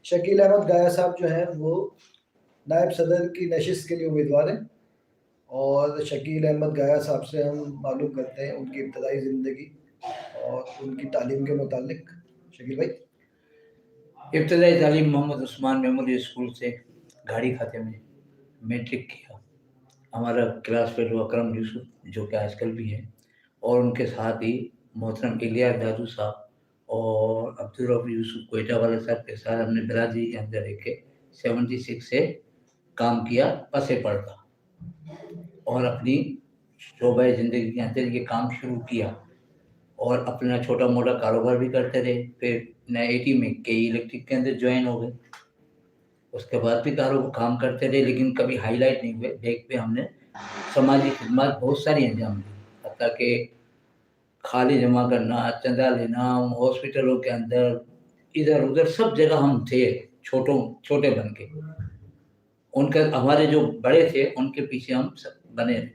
شکیل احمد گایا صاحب جو ہیں وہ نائب صدر کی نشست کے لیے امیدوار ہیں، اور شکیل احمد گایا صاحب سے ہم معلوم کرتے ہیں ان کی ابتدائی زندگی اور ان کی تعلیم کے متعلق۔ شکیل بھائی، ابتدائی تعلیم محمد عثمان میموریل اسکول سے گھاڑی کھاتے میں میٹرک کیا۔ ہمارا کلاس فیلو اکرم یوسف جو کہ آج کل بھی ہے، اور ان کے ساتھ ہی محترم الیاس دادو صاحب اور عبدالرب یوسف کوئٹہ والے صاحب کے ساتھ ہم نے برادری کے اندر رہ کے 76 سے کام کیا پس پردہ، اور اپنی شعبۂ زندگی کے اندر یہ کام شروع کیا اور اپنا چھوٹا موٹا کاروبار بھی کرتے رہے۔ پھر 1980 میں کئی الیکٹرک کے اندر جوائن ہو گئے، اس کے بعد بھی کام کرتے رہے، لیکن کبھی ہائی لائٹ نہیں ہوئے۔ بیک پہ ہم نے سماجی خدمات بہت ساری انجام دی، حتیٰ کہ خالی جمع کرنا، چندہ لینا، ہاسپٹلوں کے اندر ادھر ادھر سب جگہ ہم تھے چھوٹے بن کے۔ ان کا ہمارے جو بڑے تھے ان کے پیچھے ہم بنے رہے۔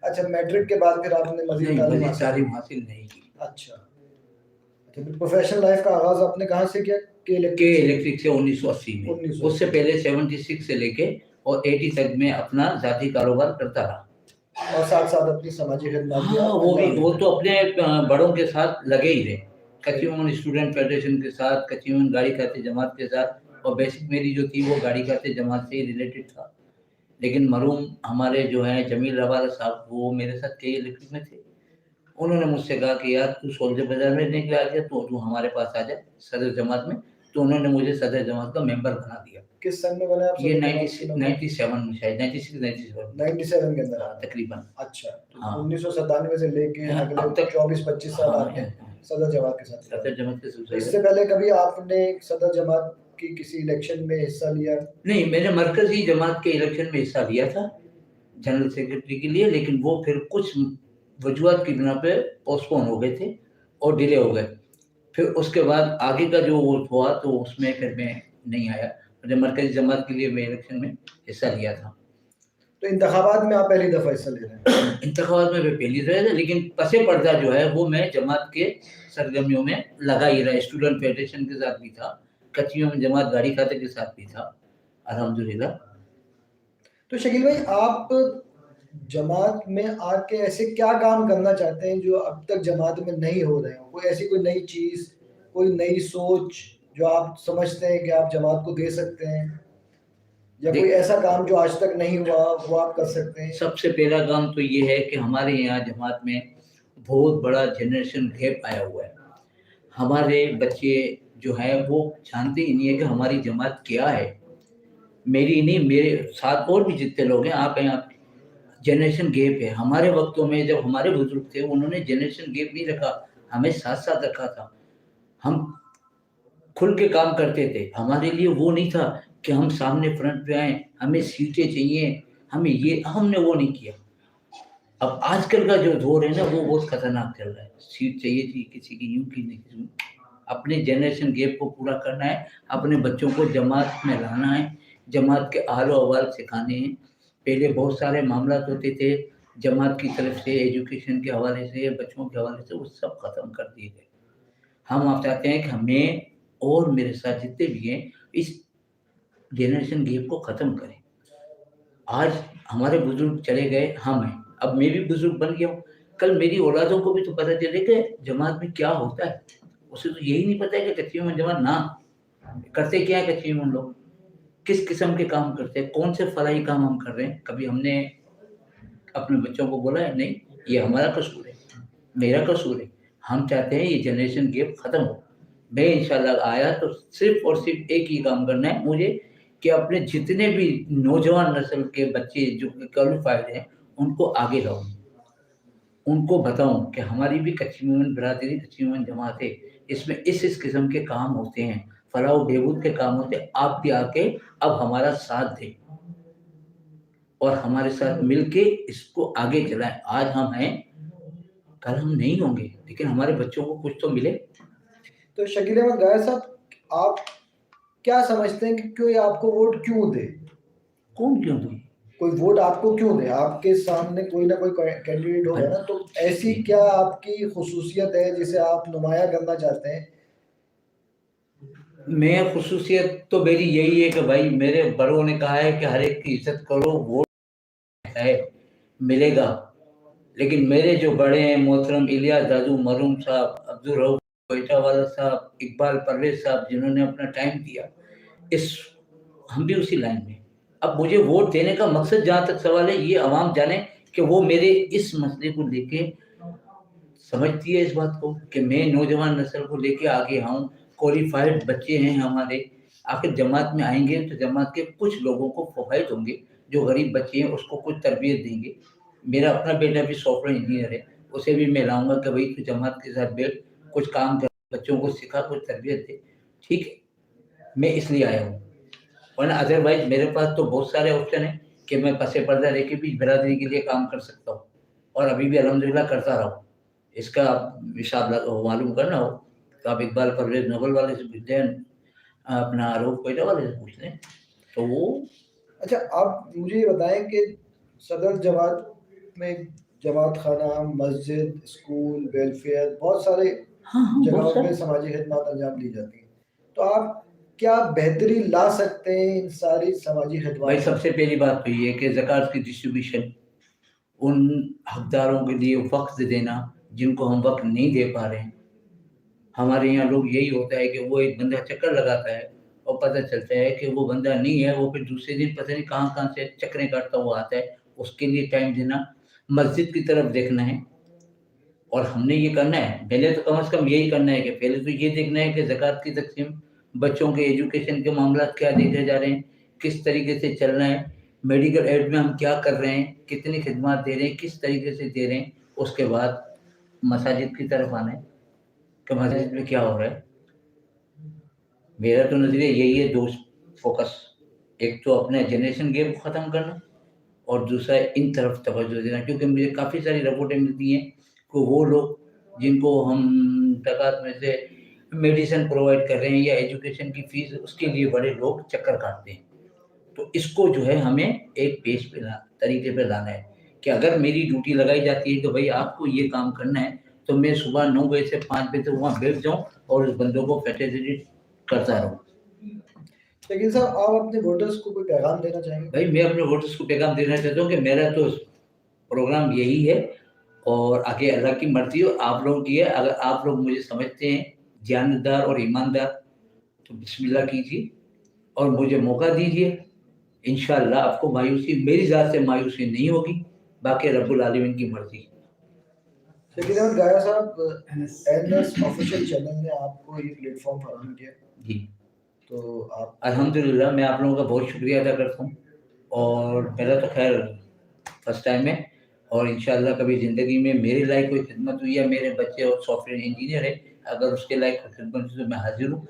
اچھا، میٹرک کے بعد پھر آپ نے مزید تعلیم حاصل نہیں کی۔ اچھا، پروفیشنل لائف کا آغاز آپ نے کہاں سے کیا؟ کے الیکٹرک سے 1980 میں۔ اس سے پہلے 76 سے لے کے اور 80 تک میں اپنا ذاتی کاروبار کرتا رہا، اور ساتھ ساتھ اپنی سماجی خدمات۔ وہ تو اپنے بڑوں کے ساتھ لگے ہی رہے، کچی عمر اسٹوڈنٹ فیڈریشن کے ساتھ، کچی عمر گاڑی کھاتے جماعت کے ساتھ، اور بیسک میری جو تھی وہ گاڑی کھاتے جماعت سے ہی ریلیٹڈ تھا۔ لیکن مرحوم ہمارے جو ہیں جمیل روالا صاحب، وہ میرے ساتھ کئی الیکٹرک میں تھے۔ انہوں نے مجھ سے کہا کہ یار تو سولجر بازار میں نکل آ گیا، تو ہمارے پاس آ جائے صدر جماعت میں۔ تو انہوں نے مجھے صدر جماعت کا ممبر بنا دیا۔ کس سن میں بنا آپ؟ یہ 97 میں، شاید 97 کے اندر تقریباً۔ اچھا، 1997 سے لے کے اگلے 24-25 سال آپ نے صدر جماعت کے ساتھ۔ صدر جماعت کے اس سے پہلے کبھی آپ نے صدر جماعت کی کسی الیکشن میں حصہ لیا؟ نہیں، میں نے مرکزی جماعت کے الیکشن میں حصہ لیا تھا جنرل سیکرٹری کے لیے، لیکن وہ پھر کچھ وجوہات کی بنا پہ پوسٹ پون ہو گئے تھے اور ڈیلے ہو گئے۔ پھر اس کے بعد آگے کا جو ووٹ ہوا تو اس میں پھر میں نہیں آیا۔ مرکزی جماعت کے لیے میں الیکشن میں حصہ لیا تھا۔ تو انتخابات میں آپ پہلی دفعہ حصہ لے رہے ہیں؟ انتخابات میں پہلی دفعہ تھا، لیکن پس پردہ جو ہے وہ میں جماعت کے سرگرمیوں میں لگا ہی رہا۔ اسٹوڈنٹ فیڈریشن کے ساتھ بھی تھا، کچیوں میں جماعت گاڑی کھاتے کے ساتھ بھی تھا، الحمدللہ۔ تو شکیل بھائی، آپ جماعت میں آ کے ایسے کیا کام کرنا چاہتے ہیں جو اب تک جماعت میں نہیں ہو رہے ہوں؟ کوئی ایسی کوئی نئی چیز، کوئی نئی سوچ جو آپ سمجھتے ہیں کہ آپ جماعت کو دے سکتے ہیں، یا کوئی ایسا کام جو آج تک نہیں ہوا وہ آپ کر سکتے ہیں؟ سب سے پہلا کام تو یہ ہے کہ ہمارے یہاں جماعت میں بہت بڑا جنریشن گیپ آیا ہوا ہے۔ ہمارے بچے جو ہیں وہ جانتے ہی نہیں ہے کہ ہماری جماعت کیا ہے۔ میری نہیں، میرے ساتھ اور بھی جتنے لوگ ہیں، آپ ہیں، آپ جنریشن گیپ ہے۔ ہمارے وقتوں میں جب ہمارے بزرگ تھے انہوں نے جنریشن گیپ نہیں رکھا، ہمیں ساتھ ساتھ رکھا تھا۔ ہم کھل کے کام کرتے تھے، ہمارے لیے وہ نہیں تھا کہ ہم سامنے فرنٹ پہ آئیں، ہمیں سیٹیں چاہیے، ہمیں یہ، ہم نے وہ نہیں کیا۔ اب آج کل کا جو دور ہے نا وہ بہت خطرناک چل رہا ہے۔ سیٹ چاہیے تھی کسی کی یوں کی نہیں کسی، اپنے جنریشن گیپ کو پورا کرنا ہے، اپنے بچوں کو جماعت میں لانا ہے، جماعت کے احوال و احوال سکھانے ہیں۔ پہلے بہت سارے معاملات ہوتے تھے جماعت کی طرف سے، ایجوکیشن کے حوالے سے، بچوں کے حوالے سے، وہ سب ختم کر دیے گئے۔ ہم آپ چاہتے ہیں کہ ہمیں اور میرے ساتھ جتنے بھی ہیں اس جنریشن گیپ کو ختم کریں۔ آج ہمارے بزرگ چلے گئے، ہم ہیں، اب میں بھی بزرگ بن گیا ہوں، کل میری اولادوں کو بھی تو پتہ چلے کہ جماعت میں کیا ہوتا ہے۔ اسے تو یہی نہیں پتہ ہے کہ کچی میں جماعت نہ کرتے کیا ہے، کچی میں لوگ کس قسم کے کام کرتے ہیں، کون سے فلاحی کام ہم کر رہے ہیں۔ کبھی ہم نے اپنے بچوں کو بولا ہے نہیں یہ ہمارا قصور ہے، میرا قصور ہے۔ ہم چاہتے ہیں یہ جنریشن گیپ ختم ہو۔ میں انشاءاللہ آیا تو صرف اور صرف ایک ہی کام کرنا ہے مجھے کہ اپنے جتنے بھی نوجوان نسل کے بچے جو کوالیفائڈ ہیں ان کو آگے لاؤں، ان کو بتاؤں کہ ہماری بھی کچی مومن برادری، کچی مومن جماعت ہے، اس میں اس قسم کے کام ہوتے ہیں، فلاح و بہبود کے کام ہوتے ہیں۔ آپ بھی آ کے اب ہمارا ساتھ دیں اور ہمارے ساتھ مل کے اس کو آگے چلائیں۔ آج ہم ہیں، کل ہم نہیں ہوں گے، لیکن ہمارے بچوں کو کچھ تو ملے۔ تو شکیل احمد گایا صاحب، آپ کیا سمجھتے ہیں کہ کوئی آپ کو ووٹ کیوں دے؟ کون کیوں دے؟ کوئی ووٹ آپ کو کیوں دے؟ آپ کے سامنے کوئی نہ کوئی کینڈیڈیٹ ہوگا نا، تو ایسی کیا آپ کی خصوصیت ہے جسے آپ نمایاں کرنا چاہتے ہیں میں خصوصیت تو میری یہی ہے کہ بھائی میرے بڑوں نے کہا ہے کہ ہر ایک کی عزت کرو، ووٹ ہے ملے گا، لیکن میرے جو بڑے ہیں محترم الیاس دادو مرحوم صاحب، عبدالرؤف کوئٹہ والا صاحب، اقبال پرویز صاحب، جنہوں نے اپنا ٹائم دیا، اس ہم بھی اسی لائن میں. اب مجھے ووٹ دینے کا مقصد جہاں تک سوال ہے، یہ عوام جانے کہ وہ میرے اس مسئلے کو لے کے سمجھتی ہے اس بات کو کہ میں نوجوان نسل کو لے کے آگے آؤں. کوالیفائڈ بچے ہیں ہمارے، آخر جماعت میں آئیں گے تو جماعت کے کچھ لوگوں کو فوائد ہوں گے، جو غریب بچے ہیں اس کو کچھ تربیت دیں گے. میرا اپنا بیٹا بھی سافٹ ویئر انجینئر ہے، اسے بھی میں لاؤں گا کہ بھائی تو جماعت کے ساتھ بیٹھ، کچھ کام کر، بچوں کو سکھا، کچھ تربیت دے. ٹھیک ہے، میں اس لیے آیا ہوں. ورنہ ادر وائز میرے پاس تو بہت سارے آپشن ہیں کہ میں پس پردہ رہ کے بھی برادری کے لیے کام کر سکتا ہوں، اور ابھی بھی الحمدللہ کرتا رہا ہوں. اس کا آپ حساب معلوم کرنا ہو تو آپ اقبال پرویز نوبل والے سے پوچھ لیں، اپنا روپ کوئٹہ والے سے پوچھ لیں تو وہ. اچھا آپ مجھے یہ بتائیں کہ صدر جماعت میں جماعت خانہ، مسجد، اسکول، ویلفیئر، بہت سارے ہاں بہت جگہوں سارے. پہ سماجی خدمات انجام دی جاتی ہیں، تو آپ کیا بہتری لا سکتے ہیں ان ساری سماجی بھائی خدمات سب سے پہلی بات تو یہ ہے کہ زکوٰۃ کی ڈسٹریبیوشن، ان حقداروں کے لیے وقت دینا جن کو ہم وقت نہیں دے پا رہے ہیں. ہمارے یہاں لوگ یہی ہوتا ہے کہ وہ ایک بندہ چکر لگاتا ہے اور پتہ چلتا ہے کہ وہ بندہ نہیں ہے، وہ پھر دوسرے دن پتہ نہیں کہاں کہاں سے چکریں کاٹتا ہوا آتا ہے. اس کے لیے ٹائم دینا، مسجد کی طرف دیکھنا ہے. اور ہم نے یہ کرنا ہے، پہلے تو کم از کم یہی کرنا ہے کہ پہلے تو یہ دیکھنا ہے کہ زکوٰۃ کی تقسیم، بچوں کے ایجوکیشن کے معاملات کیا دیکھے جا رہے ہیں، کس طریقے سے چل رہا ہے، میڈیکل ایڈ میں ہم کیا کر رہے ہیں، کتنی خدمات دے رہے ہیں، کس طریقے سے دے رہے ہیں. اس کے بعد مساجد کی طرف آنا ہے کہ مسجد میں کیا ہو رہا ہے. میرا تو نظریہ یہی ہے، دوست فوکس، ایک تو اپنے جنریشن گیپ کو ختم کرنا اور دوسرا ان طرف توجہ دینا. کیونکہ مجھے کافی ساری رپورٹیں ملتی ہیں کہ وہ لوگ جن کو ہم زکوٰۃ میں سے میڈیسن پرووائڈ کر رہے ہیں یا ایجوکیشن کی فیس، اس کے لیے بڑے لوگ چکر کاٹتے ہیں. تو اس کو جو ہے ہمیں ایک پیش پہ طریقے پہ لانا ہے کہ اگر میری ڈیوٹی لگائی جاتی ہے کہ بھائی آپ کو یہ کام کرنا ہے، تو میں صبح 9 بجے سے 5 بجے تک وہاں بیٹھ جاؤں اور اس بندوں کو فیسیلیٹیٹ کرتا رہوں. لیکن صاحب آپ اپنے ووٹرز کو کوئی پیغام دینا چاہیں گے؟ بھائی میں اپنے ووٹرس کو پیغام دینا چاہتا ہوں کہ میرا تو پروگرام یہی ہے، اور آگے اللہ کی مرضی ہو، آپ لوگوں کی ہے. اگر آپ لوگ مجھے سمجھتے ہیں دیانتدار اور ایماندار تو بسم اللہ کیجیے اور مجھے موقع دیجیے. انشاءاللہ آپ کو مایوسی، میری ذات سے مایوسی نہیں ہوگی، باقی رب العالمین کی مرضی. شکیل احمد گایا صاحب، این ایس آفیشیل چینل نے آپ کو یہ پلیٹ فارم فراہم کیا، جی تو آپ الحمدللہ میں آپ لوگوں کا بہت شکریہ ادا کرتا ہوں. اور میرا تو خیر فرسٹ ٹائم ہے، اور انشاءاللہ کبھی زندگی میں میرے لائق کوئی خدمت ہوئی یا میرے بچے اور سافٹ ویئر انجینئر ہے، اگر اس کے لائق خدمت ہوئی تو میں حاضر ہوں.